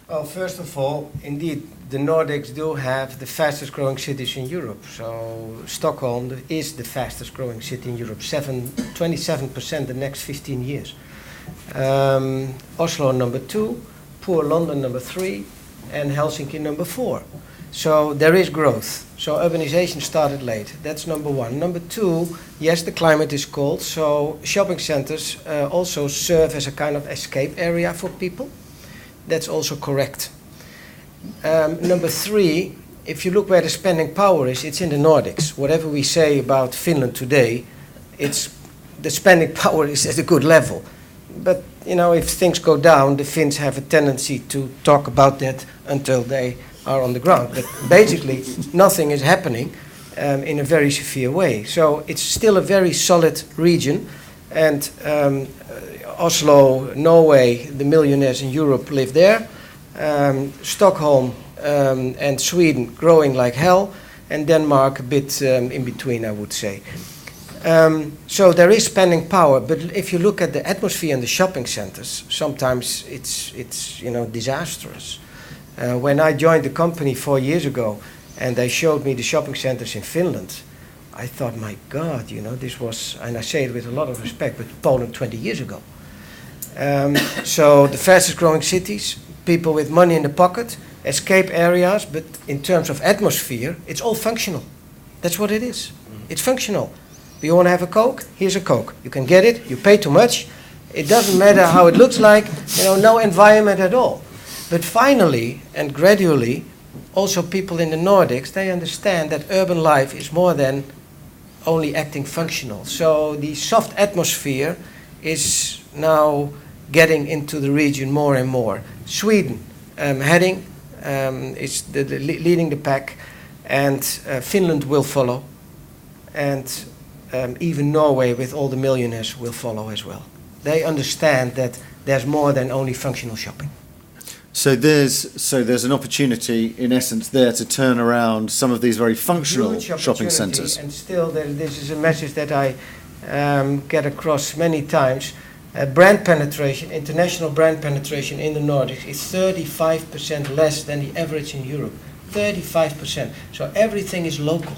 Well, first of all, indeed, the Nordics do have the fastest growing cities in Europe. So Stockholm is the fastest growing city in Europe, 27% the next 15 years. Oslo number 2, poor London number 3, and Helsinki number 4. So there is growth. So urbanization started late. That's number 1. Number 2, yes, the climate is cold. So shopping centers also serve as a kind of escape area for people. That's also correct. Number 3, if you look where the spending power is, it's in the Nordics. Whatever we say about Finland today, the spending power is at a good level. But if things go down, the Finns have a tendency to talk about that until they are on the ground. But basically, nothing is happening in a very severe way. So it's still a very solid region. And Oslo, Norway, the millionaires in Europe live there. Stockholm and Sweden growing like hell. And Denmark a bit in between, I would say. So there is spending power, but if you look at the atmosphere in the shopping centers, sometimes it's disastrous. When I joined the company 4 years ago, and they showed me the shopping centers in Finland, I thought, my God, this was, and I say it with a lot of respect, but Poland 20 years ago. So the fastest growing cities, people with money in the pocket, escape areas, but in terms of atmosphere, it's all functional. That's what it is. It's functional. You want to have a Coke? Here's a Coke. You can get it. You pay too much. It doesn't matter how it looks like. No environment at all. But finally and gradually, also people in the Nordics, they understand that urban life is more than only acting functional. So the soft atmosphere is now getting into the region more and more. Sweden is leading the pack, and Finland will follow. And even Norway, with all the millionaires, will follow as well. They understand that there's more than only functional shopping. So there's an opportunity, in essence, there to turn around some of these very functional shopping centres. And still, this is a message that I get across many times. Brand penetration, international brand penetration in the Nordics is 35% less than the average in Europe. 35%. So everything is local.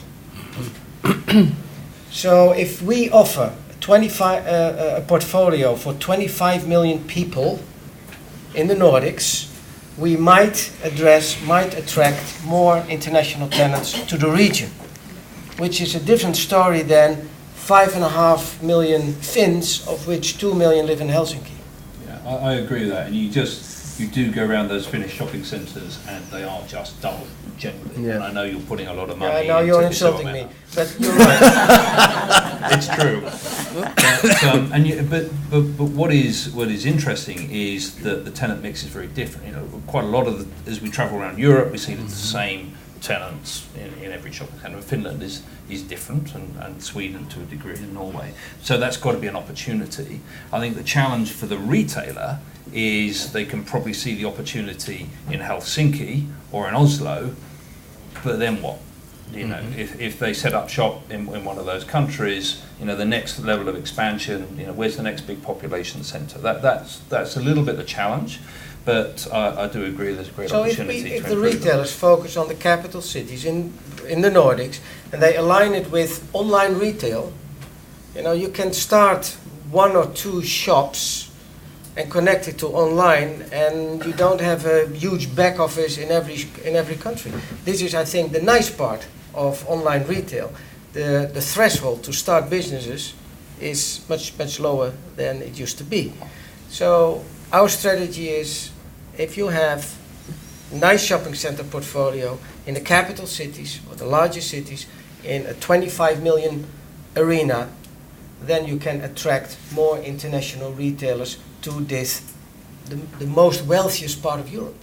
So if we offer a portfolio for 25 million people in the Nordics, we might attract more international tenants to the region, which is a different story than 5.5 million Finns, of which 2 million live in Helsinki. Yeah, I agree with that. And you do go around those Finnish shopping centres, and they are just dull, generally. Yeah. And I know you're putting a lot of money. Yeah, I know you're insulting me, but you're right. It's true. But what is interesting is that the tenant mix is very different. Quite a lot of as we travel around Europe, we see the same tenants in every shopping centre. Finland is different, and Sweden to a degree, and Norway. So that's got to be an opportunity. I think the challenge for the retailer is they can probably see the opportunity in Helsinki or in Oslo, but then what? If they set up shop in one of those countries, the next level of expansion, where's the next big population centre? That's a little bit the challenge, but I do agree there's a great opportunity. So if the retailers focus on the capital cities in the Nordics, and they align it with online retail, you can start 1 or 2 shops and connect it to online, and you don't have a huge back office in every country. This is, I think, the nice part of online retail. The threshold to start businesses is much lower than it used to be. So our strategy is, if you have a nice shopping center portfolio in the capital cities or the largest cities in a 25 million arena, then you can attract more international retailers to the most wealthiest part of Europe.